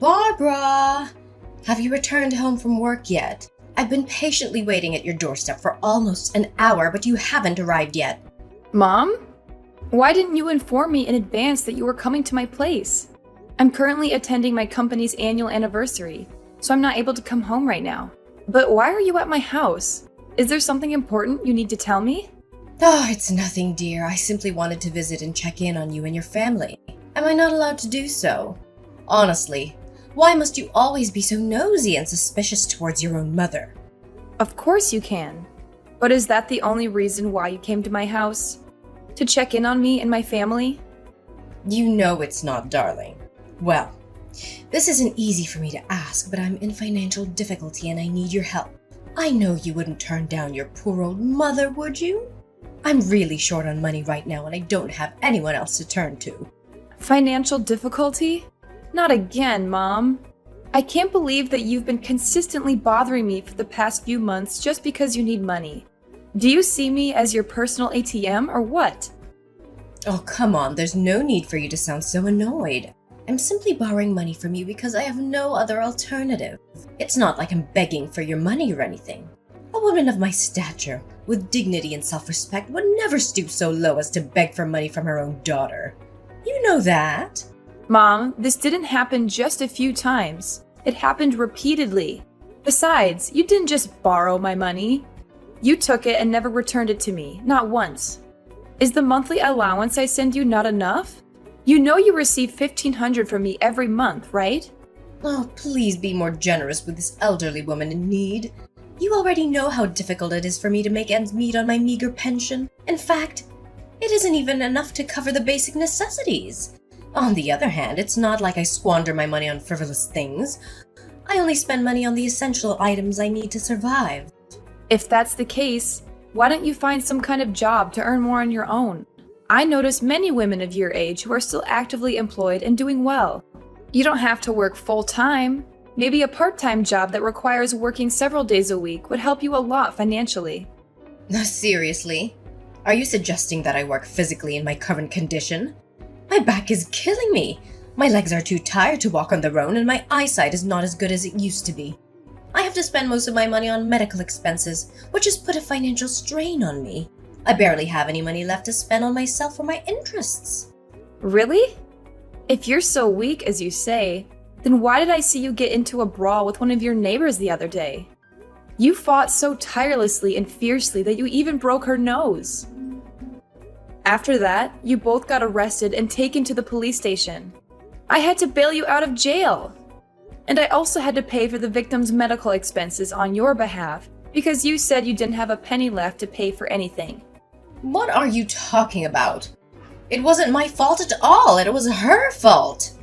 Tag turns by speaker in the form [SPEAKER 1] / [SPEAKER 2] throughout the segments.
[SPEAKER 1] Barbara! Have you returned home from work yet? I've been patiently waiting at your doorstep for almost an hour, but you haven't arrived yet.
[SPEAKER 2] Mom? Why didn't you inform me in advance that you were coming to my place? I'm currently attending my company's annual anniversary, so I'm not able to come home right now. But why are you at my house? Is there something important you need to tell me?
[SPEAKER 1] Oh, it's nothing, dear. I simply wanted to visit and check in on you and your family. Am I not allowed to do so? Honestly, why must you always be so nosy and suspicious towards your own mother?
[SPEAKER 2] Of course you can. But is that the only reason why you came to my house? To check in on me and my family?
[SPEAKER 1] You know it's not, darling. Well, this isn't easy for me to ask, but I'm in financial difficulty and I need your help. I know you wouldn't turn down your poor old mother, would you? I'm really short on money right now and I don't have anyone else to turn to.
[SPEAKER 2] Financial difficulty? Not again, Mom. I can't believe that you've been consistently bothering me for the past few months just because you need money. Do you see me as your personal ATM or what?
[SPEAKER 1] Oh, come on, there's no need for you to sound so annoyed. I'm simply borrowing money from you because I have no other alternative. It's not like I'm begging for your money or anything. A woman of my stature, with dignity and self-respect, would never stoop so low as to beg for money from her own daughter. You know that.
[SPEAKER 2] Mom, this didn't happen just a few times. It happened repeatedly. Besides, you didn't just borrow my money. You took it and never returned it to me, not once. Is the monthly allowance I send you not enough? You know you receive $1,500 from me every month, right?
[SPEAKER 1] Oh, please be more generous with this elderly woman in need. You already know how difficult it is for me to make ends meet on my meager pension. In fact, it isn't even enough to cover the basic necessities. On the other hand, it's not like I squander my money on frivolous things. I only spend money on the essential items I need to survive.
[SPEAKER 2] If that's the case, why don't you find some kind of job to earn more on your own? I notice many women of your age who are still actively employed and doing well. You don't have to work full-time. Maybe a part-time job that requires working several days a week would help you a lot financially.
[SPEAKER 1] Seriously? Are you suggesting that I work physically in my current condition? My back is killing me. My legs are too tired to walk on their own and my eyesight is not as good as it used to be. I have to spend most of my money on medical expenses, which has put a financial strain on me. I barely have any money left to spend on myself or my interests.
[SPEAKER 2] Really? If you're so weak as you say, then why did I see you get into a brawl with one of your neighbors the other day? You fought so tirelessly and fiercely that you even broke her nose. After that, you both got arrested and taken to the police station. I had to bail you out of jail. And I also had to pay for the victim's medical expenses on your behalf because you said you didn't have a penny left to pay for anything.
[SPEAKER 1] What are you talking about? It wasn't my fault at all. It was her fault.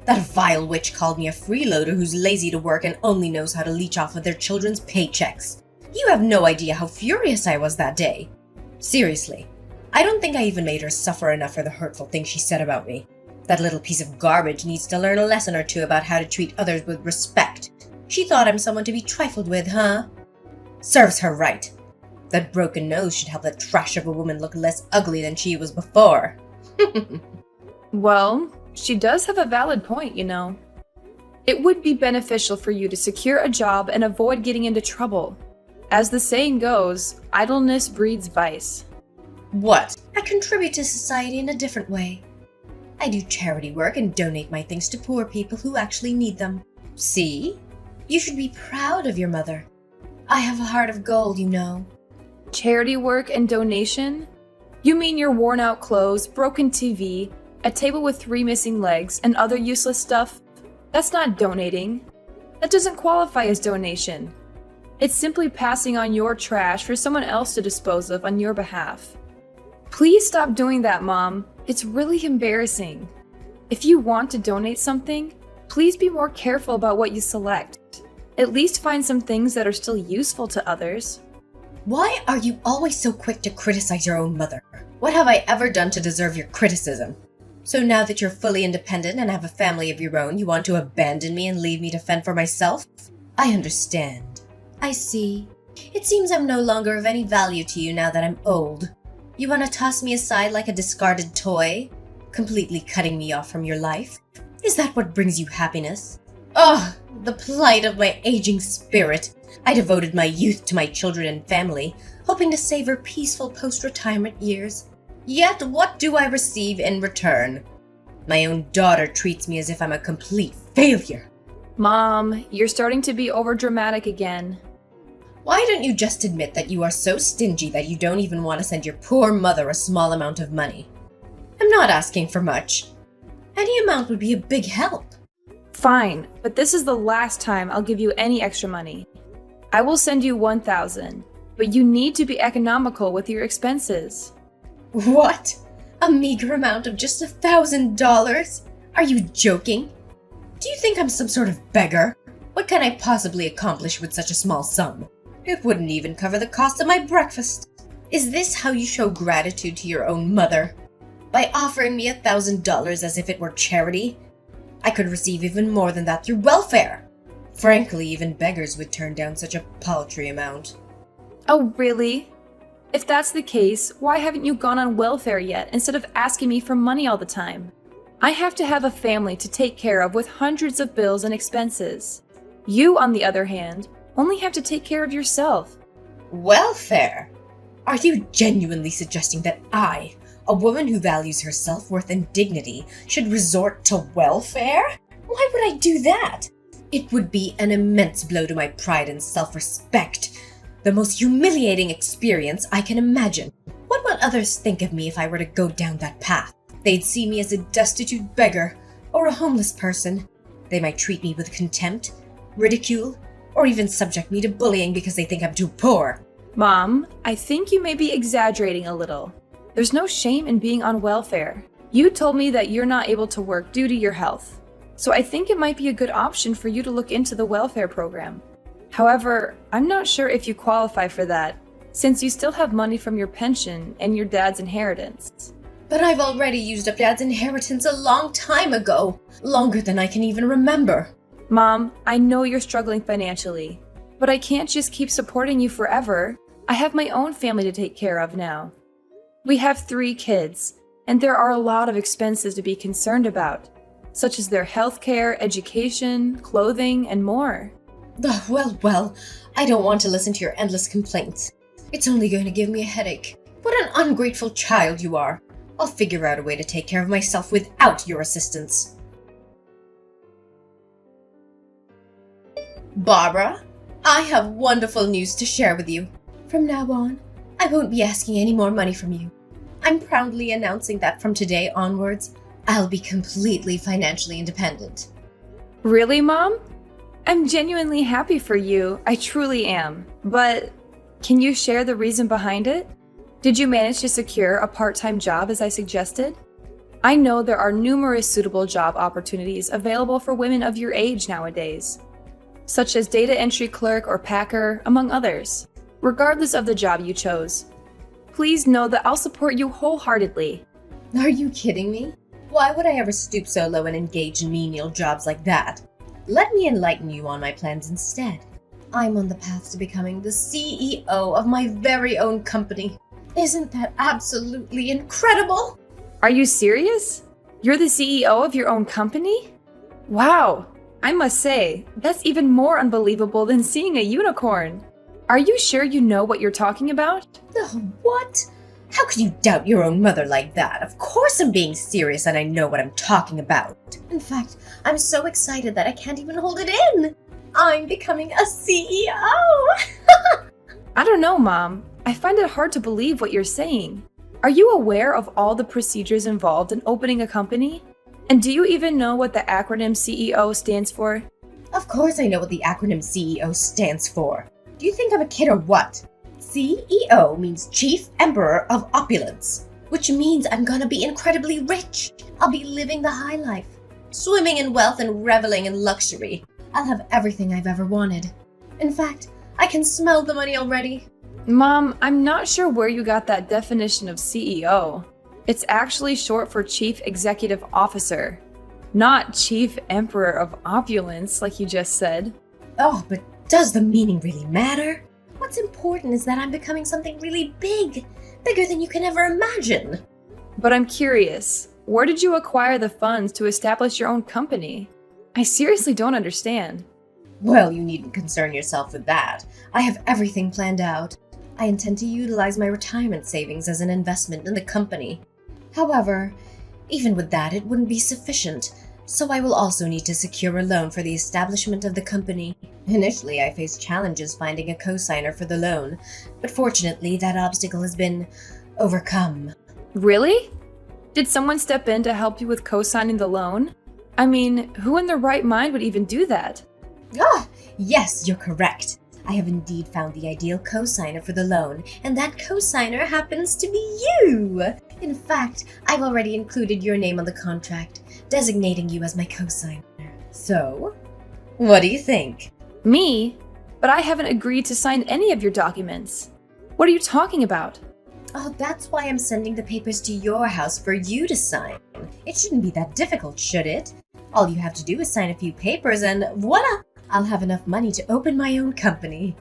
[SPEAKER 1] That vile witch called me a freeloader who's lazy to work and only knows how to leech off of their children's paychecks. You have no idea how furious I was that day. Seriously, I don't think I even made her suffer enough for the hurtful things she said about me. That little piece of garbage needs to learn a lesson or two about how to treat others with respect. She thought I'm someone to be trifled with, huh? Serves her right. That broken nose should help that trash of a woman look less ugly than she was before.
[SPEAKER 2] Well, she does have a valid point, you know. It would be beneficial for you to secure a job and avoid getting into trouble. As the saying goes, idleness breeds vice.
[SPEAKER 1] What? I contribute to society in a different way. I do charity work and donate my things to poor people who actually need them. See? You should be proud of your mother. I have a heart of gold, you know.
[SPEAKER 2] Charity work and donation? You mean your worn-out clothes, broken TV, a table with 3 missing legs, and other useless stuff? That's not donating. That doesn't qualify as donation. It's simply passing on your trash for someone else to dispose of on your behalf. Please stop doing that, Mom. It's really embarrassing. If you want to donate something, please be more careful about what you select. At least find some things that are still useful to others.
[SPEAKER 1] Why are you always so quick to criticize your own mother? What have I ever done to deserve your criticism? So now that you're fully independent and have a family of your own, you want to abandon me and leave me to fend for myself? I understand. I see. It seems I'm no longer of any value to you now that I'm old. You want to toss me aside like a discarded toy? Completely cutting me off from your life? Is that what brings you happiness? Oh, the plight of my aging spirit. I devoted my youth to my children and family, hoping to savor peaceful post-retirement years. Yet what do I receive in return? My own daughter treats me as if I'm a complete failure.
[SPEAKER 2] Mom, you're starting to be overdramatic again.
[SPEAKER 1] Why don't you just admit that you are so stingy that you don't even want to send your poor mother a small amount of money? I'm not asking for much. Any amount would be a big help.
[SPEAKER 2] Fine, but this is the last time I'll give you any extra money. I will send you 1,000, but you need to be economical with your expenses.
[SPEAKER 1] What? A meager amount of just $1,000? Are you joking? Do you think I'm some sort of beggar? What can I possibly accomplish with such a small sum? It wouldn't even cover the cost of my breakfast. Is this how you show gratitude to your own mother? By offering me $1,000 as if it were charity? I could receive even more than that through welfare. Frankly, even beggars would turn down such a paltry amount.
[SPEAKER 2] Oh, really? If that's the case, why haven't you gone on welfare yet instead of asking me for money all the time? I have to have a family to take care of with hundreds of bills and expenses. You, on the other hand, only have to take care of yourself.
[SPEAKER 1] Welfare? Are you genuinely suggesting that I, a woman who values her self-worth and dignity, should resort to welfare? Why would I do that? It would be an immense blow to my pride and self-respect. The most humiliating experience I can imagine. What would others think of me if I were to go down that path? They'd see me as a destitute beggar or a homeless person. They might treat me with contempt, ridicule, or even subject me to bullying because they think I'm too poor.
[SPEAKER 2] Mom, I think you may be exaggerating a little. There's no shame in being on welfare. You told me that you're not able to work due to your health. So I think it might be a good option for you to look into the welfare program. However, I'm not sure if you qualify for that, since you still have money from your pension and your dad's inheritance.
[SPEAKER 1] But I've already used up Dad's inheritance a long time ago. Longer than I can even remember.
[SPEAKER 2] Mom, I know you're struggling financially, but I can't just keep supporting you forever. I have my own family to take care of now. We have 3 kids, and there are a lot of expenses to be concerned about, such as their healthcare, education, clothing, and more.
[SPEAKER 1] Well, I don't want to listen to your endless complaints. It's only going to give me a headache. What an ungrateful child you are. I'll figure out a way to take care of myself without your assistance. Barbara, I have wonderful news to share with you. From now on, I won't be asking any more money from you. I'm proudly announcing that from today onwards, I'll be completely financially independent.
[SPEAKER 2] Really, Mom? I'm genuinely happy for you. I truly am. But can you share the reason behind it? Did you manage to secure a part-time job as I suggested? I know there are numerous suitable job opportunities available for women of your age nowadays, such as data entry clerk or packer, among others. Regardless of the job you chose, please know that I'll support you wholeheartedly.
[SPEAKER 1] Are you kidding me? Why would I ever stoop so low and engage in menial jobs like that? Let me enlighten you on my plans instead. I'm on the path to becoming the CEO of my very own company. Isn't that absolutely incredible?
[SPEAKER 2] Are you serious? You're the CEO of your own company? Wow, I must say, that's even more unbelievable than seeing a unicorn. Are you sure you know what you're talking about?
[SPEAKER 1] What? How could you doubt your own mother like that? Of course I'm being serious and I know what I'm talking about. In fact, I'm so excited that I can't even hold it in. I'm becoming a CEO!
[SPEAKER 2] I don't know, Mom. I find it hard to believe what you're saying. Are you aware of all the procedures involved in opening a company? And do you even know what the acronym CEO stands for?
[SPEAKER 1] Of course I know what the acronym CEO stands for. Do you think I'm a kid or what? CEO means Chief Emperor of Opulence, which means I'm gonna be incredibly rich. I'll be living the high life, swimming in wealth and reveling in luxury. I'll have everything I've ever wanted. In fact, I can smell the money already.
[SPEAKER 2] Mom, I'm not sure where you got that definition of CEO. It's actually short for Chief Executive Officer, not Chief Emperor of Opulence, like you just said.
[SPEAKER 1] Oh, but does the meaning really matter? What's important is that I'm becoming something really big, bigger than you can ever imagine.
[SPEAKER 2] But I'm curious, where did you acquire the funds to establish your own company? I seriously don't understand.
[SPEAKER 1] Well, you needn't concern yourself with that. I have everything planned out. I intend to utilize my retirement savings as an investment in the company. However, even with that, it wouldn't be sufficient, so I will also need to secure a loan for the establishment of the company. Initially, I faced challenges finding a co-signer for the loan, but fortunately, that obstacle has been overcome.
[SPEAKER 2] Really? Did someone step in to help you with co-signing the loan? I mean, who in their right mind would even do that?
[SPEAKER 1] Ah, yes, you're correct. I have indeed found the ideal co-signer for the loan, and that co-signer happens to be you! In fact, I've already included your name on the contract, designating you as my co-signer. So, what do you think?
[SPEAKER 2] Me? But I haven't agreed to sign any of your documents. What are you talking about?
[SPEAKER 1] Oh, that's why I'm sending the papers to your house for you to sign. It shouldn't be that difficult, should it? All you have to do is sign a few papers and voila! I'll have enough money to open my own company.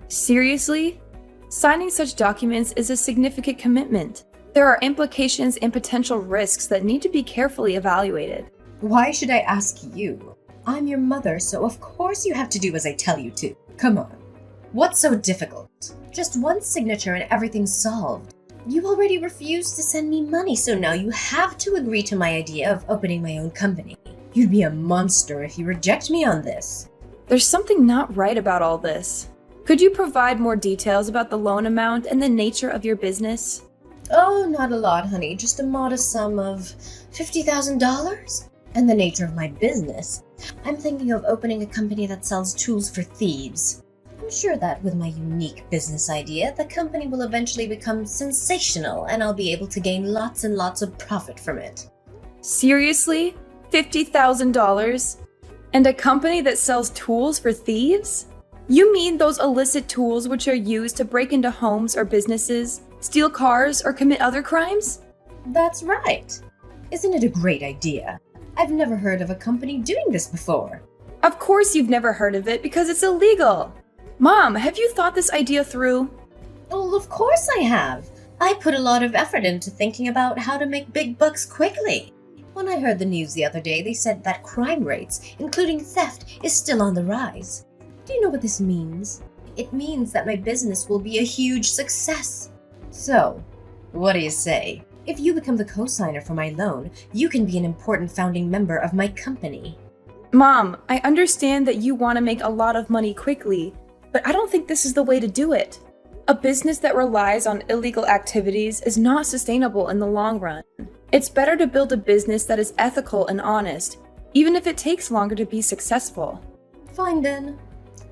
[SPEAKER 2] Seriously? Signing such documents is a significant commitment. There are implications and potential risks that need to be carefully evaluated.
[SPEAKER 1] Why should I ask you? I'm your mother, so of course you have to do as I tell you to. Come on. What's so difficult? Just one signature and everything's solved. You already refused to send me money, so now you have to agree to my idea of opening my own company. You'd be a monster if you reject me on this.
[SPEAKER 2] There's something not right about all this. Could you provide more details about the loan amount and the nature of your business?
[SPEAKER 1] Oh, not a lot, honey. Just a modest sum of $50,000. And the nature of my business. I'm thinking of opening a company that sells tools for thieves. I'm sure that with my unique business idea, the company will eventually become sensational and I'll be able to gain lots and lots of profit from it.
[SPEAKER 2] Seriously? $50,000? And a company that sells tools for thieves? You mean those illicit tools which are used to break into homes or businesses, steal cars, or commit other crimes?
[SPEAKER 1] That's right. Isn't it a great idea? I've never heard of a company doing this before.
[SPEAKER 2] Of course you've never heard of it because it's illegal. Mom, have you thought this idea through?
[SPEAKER 1] Well, of course I have. I put a lot of effort into thinking about how to make big bucks quickly. When I heard the news the other day, they said that crime rates, including theft, is still on the rise. Do you know what this means? It means that my business will be a huge success. So, what do you say? If you become the co-signer for my loan, you can be an important founding member of my company.
[SPEAKER 2] Mom, I understand that you want to make a lot of money quickly, but I don't think this is the way to do it. A business that relies on illegal activities is not sustainable in the long run. It's better to build a business that is ethical and honest, even if it takes longer to be successful.
[SPEAKER 1] Fine then.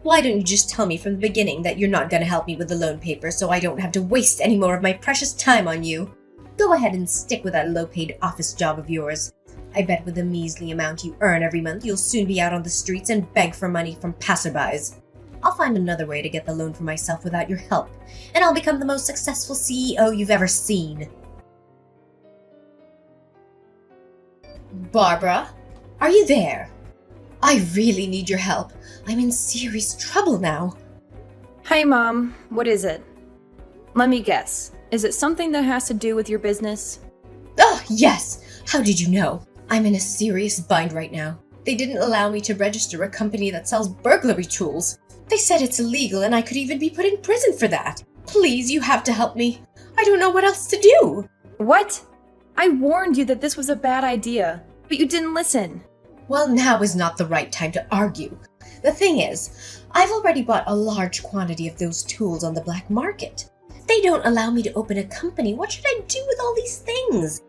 [SPEAKER 1] Why don't you just tell me from the beginning that you're not going to help me with the loan papers so I don't have to waste any more of my precious time on you? Go ahead and stick with that low-paid office job of yours. I bet with the measly amount you earn every month, you'll soon be out on the streets and beg for money from passerbys. I'll find another way to get the loan for myself without your help, and I'll become the most successful CEO you've ever seen. Barbara, are you there? I really need your help. I'm in serious trouble now.
[SPEAKER 2] Hi, Mom. What is it? Let me guess. Is it something that has to do with your business?
[SPEAKER 1] Oh, yes! How did you know? I'm in a serious bind right now. They didn't allow me to register a company that sells burglary tools. They said it's illegal and I could even be put in prison for that. Please, you have to help me. I don't know what else to do.
[SPEAKER 2] What? I warned you that this was a bad idea, but you didn't listen.
[SPEAKER 1] Well, now is not the right time to argue. The thing is, I've already bought a large quantity of those tools on the black market. They don't allow me to open a company. What should I do with all these things?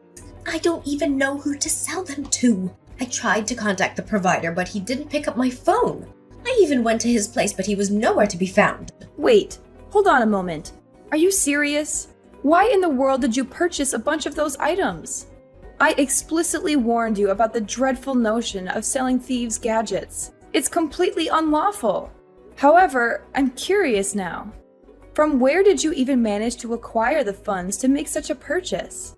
[SPEAKER 1] I don't even know who to sell them to. I tried to contact the provider, but he didn't pick up my phone. I even went to his place, but he was nowhere to be found.
[SPEAKER 2] Wait, hold on a moment. Are you serious? Why in the world did you purchase a bunch of those items? I explicitly warned you about the dreadful notion of selling thieves' gadgets. It's completely unlawful. However, I'm curious now. From where did you even manage to acquire the funds to make such a purchase?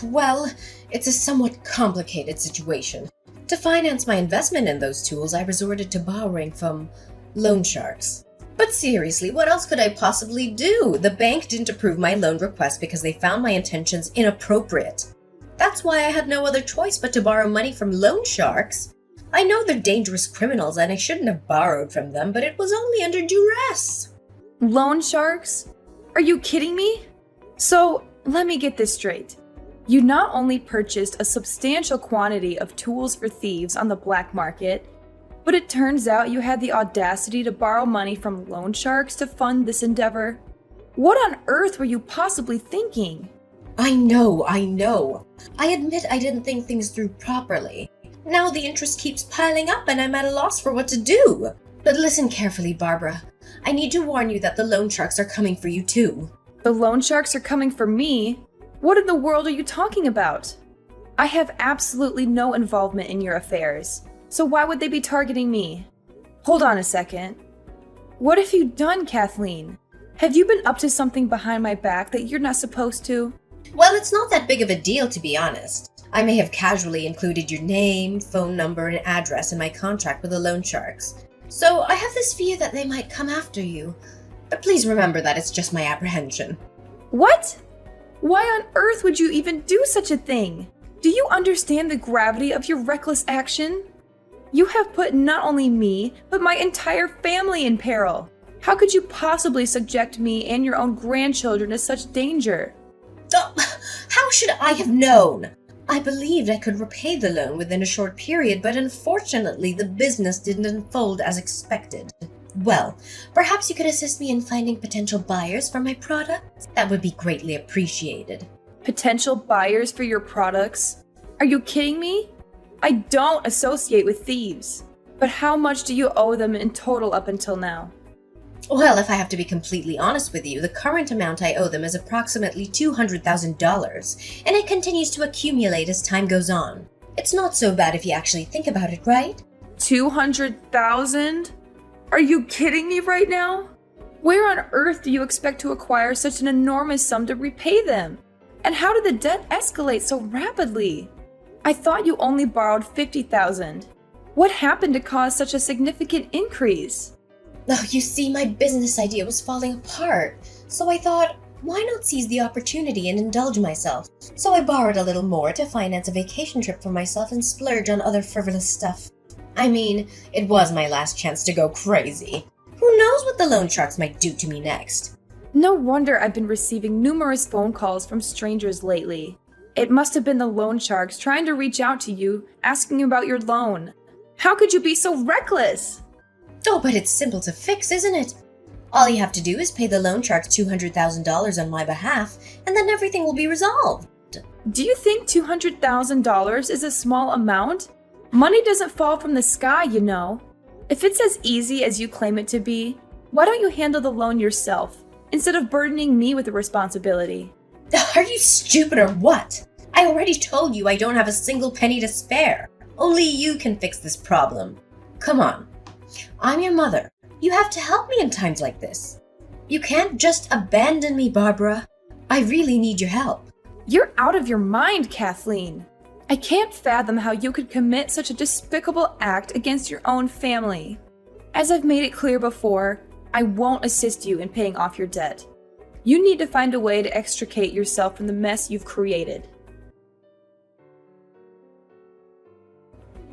[SPEAKER 1] Well, it's a somewhat complicated situation. To finance my investment in those tools, I resorted to borrowing from loan sharks. But seriously, what else could I possibly do? The bank didn't approve my loan request because they found my intentions inappropriate. That's why I had no other choice but to borrow money from loan sharks. I know they're dangerous criminals and I shouldn't have borrowed from them, but it was only under duress.
[SPEAKER 2] Loan sharks? Are you kidding me? So, let me get this straight. You not only purchased a substantial quantity of tools for thieves on the black market, but it turns out you had the audacity to borrow money from loan sharks to fund this endeavor. What on earth were you possibly thinking?
[SPEAKER 1] I know. I admit I didn't think things through properly. Now the interest keeps piling up and I'm at a loss for what to do. But listen carefully, Barbara. I need to warn you that the loan sharks are coming for you too.
[SPEAKER 2] The loan sharks are coming for me? What in the world are you talking about? I have absolutely no involvement in your affairs, so why would they be targeting me? Hold on a second. What have you done, Kathleen? Have you been up to something behind my back that you're not supposed to?
[SPEAKER 1] Well, it's not that big of a deal, to be honest. I may have casually included your name, phone number, and address in my contract with the loan sharks. So I have this fear that they might come after you. But please remember that it's just my apprehension.
[SPEAKER 2] What? Why on earth would you even do such a thing? Do you understand the gravity of your reckless action? You have put not only me, but my entire family in peril. How could you possibly subject me and your own grandchildren to such danger?
[SPEAKER 1] Oh, how should I have known? I believed I could repay the loan within a short period, but unfortunately the business didn't unfold as expected. Well, perhaps you could assist me in finding potential buyers for my products? That would be greatly appreciated.
[SPEAKER 2] Potential buyers for your products? Are you kidding me? I don't associate with thieves. But how much do you owe them in total up until now?
[SPEAKER 1] Well, if I have to be completely honest with you, the current amount I owe them is approximately $200,000, and it continues to accumulate as time goes on. It's not so bad if you actually think about it, right?
[SPEAKER 2] 200,000? Are you kidding me right now? Where on earth do you expect to acquire such an enormous sum to repay them? And how did the debt escalate so rapidly? I thought you only borrowed $50,000. What happened to cause such a significant increase?
[SPEAKER 1] Oh, you see, my business idea was falling apart, so I thought, why not seize the opportunity and indulge myself? So I borrowed a little more to finance a vacation trip for myself and splurge on other frivolous stuff. I mean, it was my last chance to go crazy. Who knows what the loan sharks might do to me next?
[SPEAKER 2] No wonder I've been receiving numerous phone calls from strangers lately. It must have been the loan sharks trying to reach out to you, asking about your loan. How could you be so reckless?
[SPEAKER 1] Oh, but it's simple to fix, isn't it? All you have to do is pay the loan sharks $200,000 on my behalf, and then everything will be resolved.
[SPEAKER 2] Do you think $200,000 is a small amount? Money doesn't fall from the sky, you know. If it's as easy as you claim it to be, why don't you handle the loan yourself, instead of burdening me with the responsibility?
[SPEAKER 1] Are you stupid or what? I already told you I don't have a single penny to spare. Only you can fix this problem. Come on. I'm your mother. You have to help me in times like this. You can't just abandon me, Barbara. I really need your help.
[SPEAKER 2] You're out of your mind, Kathleen. I can't fathom how you could commit such a despicable act against your own family. As I've made it clear before, I won't assist you in paying off your debt. You need to find a way to extricate yourself from the mess you've created.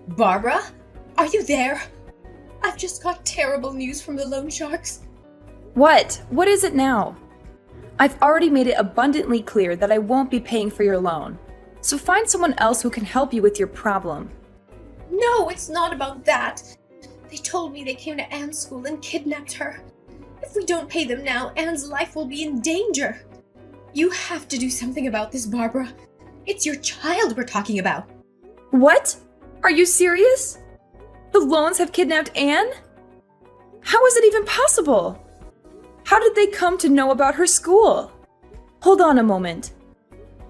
[SPEAKER 1] Barbara? Are you there? I've just got terrible news from the loan sharks.
[SPEAKER 2] What? What is it now? I've already made it abundantly clear that I won't be paying for your loan. So find someone else who can help you with your problem.
[SPEAKER 1] No, it's not about that. They told me they came to Anne's school and kidnapped her. If we don't pay them now, Anne's life will be in danger. You have to do something about this, Barbara. It's your child we're talking about.
[SPEAKER 2] What? Are you serious? The loans have kidnapped Anne? How is it even possible? How did they come to know about her school? Hold on a moment.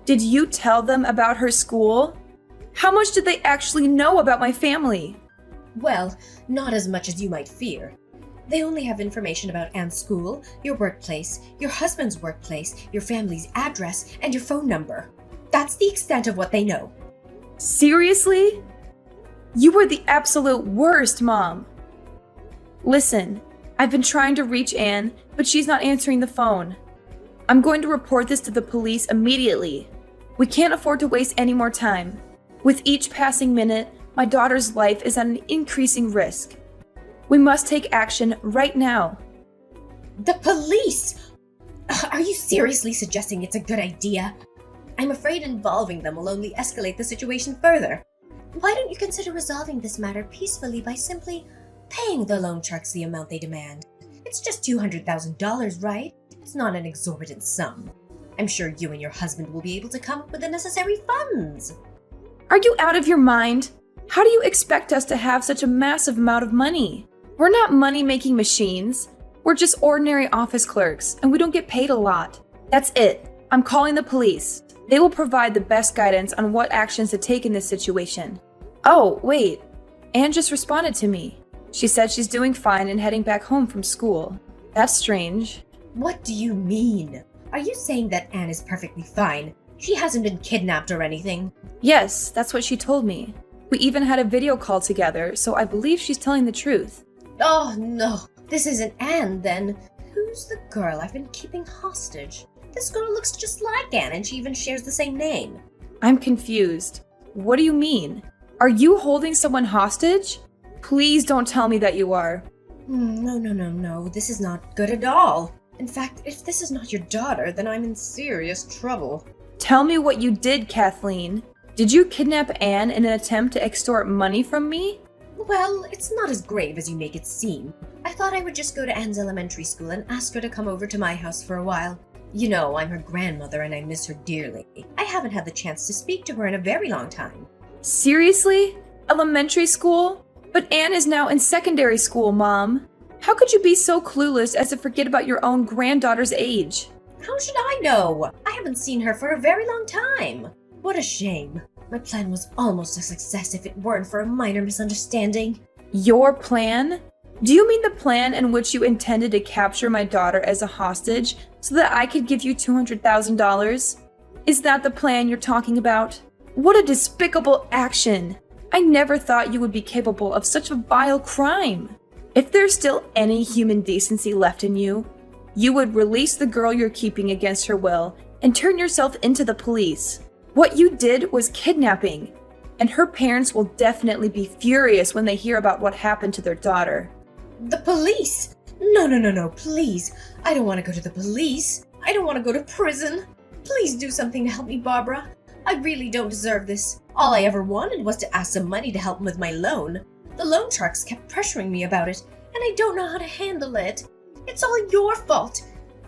[SPEAKER 2] Did you tell them about her school? How much did they actually know about my family?
[SPEAKER 1] Well, not as much as you might fear. They only have information about Anne's school, your workplace, your husband's workplace, your family's address, and your phone number. That's the extent of what they know.
[SPEAKER 2] Seriously? You were the absolute worst, Mom. Listen, I've been trying to reach Anne, but she's not answering the phone. I'm going to report this to the police immediately. We can't afford to waste any more time. With each passing minute, My daughter's life is at an increasing risk. We must take action right now.
[SPEAKER 1] The police! Are you seriously suggesting it's a good idea? I'm afraid involving them will only escalate the situation further. Why don't you consider resolving this matter peacefully by simply paying the loan sharks the amount they demand? It's just $200,000, right? It's not an exorbitant sum. I'm sure you and your husband will be able to come up with the necessary funds.
[SPEAKER 2] Are you out of your mind? How do you expect us to have such a massive amount of money? We're not money-making machines. We're just ordinary office clerks, and we don't get paid a lot. That's it. I'm calling the police. They will provide the best guidance on what actions to take in this situation. Oh, wait. Anne just responded to me. She said she's doing fine and heading back home from school. That's strange.
[SPEAKER 1] What do you mean? Are you saying that Anne is perfectly fine? She hasn't been kidnapped or anything?
[SPEAKER 2] Yes, that's what she told me. We even had a video call together, so I believe she's telling the truth.
[SPEAKER 1] Oh no, this isn't Anne then. Who's the girl I've been keeping hostage? This girl looks just like Anne and she even shares the same name.
[SPEAKER 2] I'm confused. What do you mean? Are you holding someone hostage? Please don't tell me that you are.
[SPEAKER 1] No. This is not good at all. In fact, if this is not your daughter, then I'm in serious trouble.
[SPEAKER 2] Tell me what you did, Kathleen. Did you kidnap Anne in an attempt to extort money from me?
[SPEAKER 1] Well, it's not as grave as you make it seem. I thought I would just go to Anne's elementary school and ask her to come over to my house for a while. You know, I'm her grandmother and I miss her dearly. I haven't had the chance to speak to her in a very long time.
[SPEAKER 2] Seriously? Elementary school? But Anne is now in secondary school, Mom. How could you be so clueless as to forget about your own granddaughter's age?
[SPEAKER 1] How should I know? I haven't seen her for a very long time. What a shame. My plan was almost a success if it weren't for a minor misunderstanding.
[SPEAKER 2] Your plan? Do you mean the plan in which you intended to capture my daughter as a hostage so that I could give you $200,000? Is that the plan you're talking about? What a despicable action! I never thought you would be capable of such a vile crime. If there's still any human decency left in you, you would release the girl you're keeping against her will and turn yourself into the police. What you did was kidnapping, and her parents will definitely be furious when they hear about what happened to their daughter.
[SPEAKER 1] The police? No, please. I don't want to go to the police. I don't want to go to prison. Please do something to help me, Barbara. I really don't deserve this. All I ever wanted was to ask some money to help with my loan. The loan sharks kept pressuring me about it, and I don't know how to handle it. It's all your fault.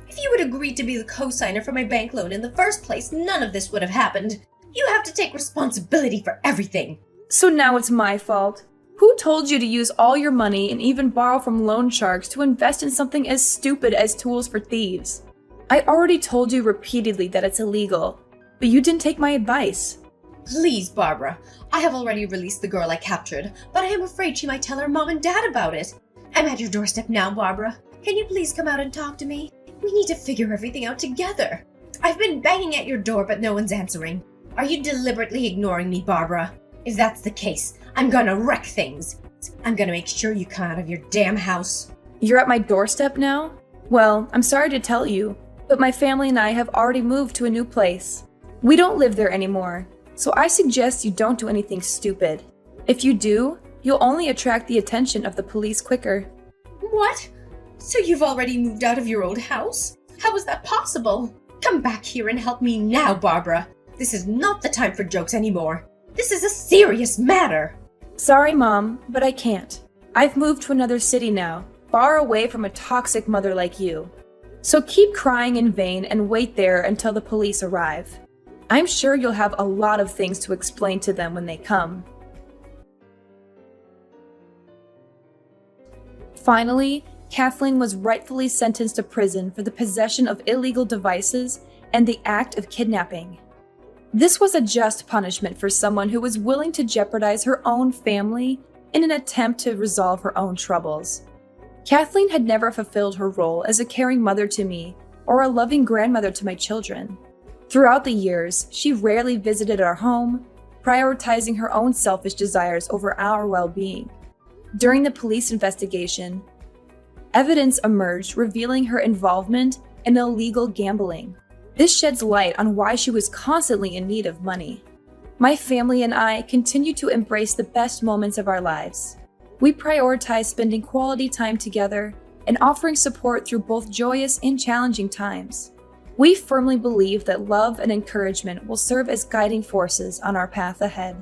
[SPEAKER 1] If you had agreed to be the co-signer for my bank loan in the first place, none of this would have happened. You have to take responsibility for everything.
[SPEAKER 2] So now it's my fault. Who told you to use all your money and even borrow from loan sharks to invest in something as stupid as tools for thieves? I already told you repeatedly that it's illegal, but you didn't take my advice.
[SPEAKER 1] Please, Barbara. I have already released the girl I captured, but I am afraid she might tell her mom and dad about it. I'm at your doorstep now, Barbara. Can you please come out and talk to me? We need to figure everything out together. I've been banging at your door, but no one's answering. Are you deliberately ignoring me, Barbara? If that's the case, I'm gonna wreck things. I'm gonna make sure you come out of your damn house.
[SPEAKER 2] You're at my doorstep now? Well, I'm sorry to tell you, but my family and I have already moved to a new place. We don't live there anymore, so I suggest you don't do anything stupid. If you do, you'll only attract the attention of the police quicker.
[SPEAKER 1] What? So you've already moved out of your old house? How is that possible? Come back here and help me now, Barbara. This is not the time for jokes anymore. This is a serious matter.
[SPEAKER 2] Sorry, Mom, but I can't. I've moved to another city now, far away from a toxic mother like you. So keep crying in vain and wait there until the police arrive. I'm sure you'll have a lot of things to explain to them when they come. Finally, Kathleen was rightfully sentenced to prison for the possession of illegal devices and the act of kidnapping. This was a just punishment for someone who was willing to jeopardize her own family in an attempt to resolve her own troubles. Kathleen had never fulfilled her role as a caring mother to me or a loving grandmother to my children. Throughout the years, she rarely visited our home, prioritizing her own selfish desires over our well-being. During the police investigation, evidence emerged revealing her involvement in illegal gambling. This sheds light on why she was constantly in need of money. My family and I continue to embrace the best moments of our lives. We prioritize spending quality time together and offering support through both joyous and challenging times. We firmly believe that love and encouragement will serve as guiding forces on our path ahead.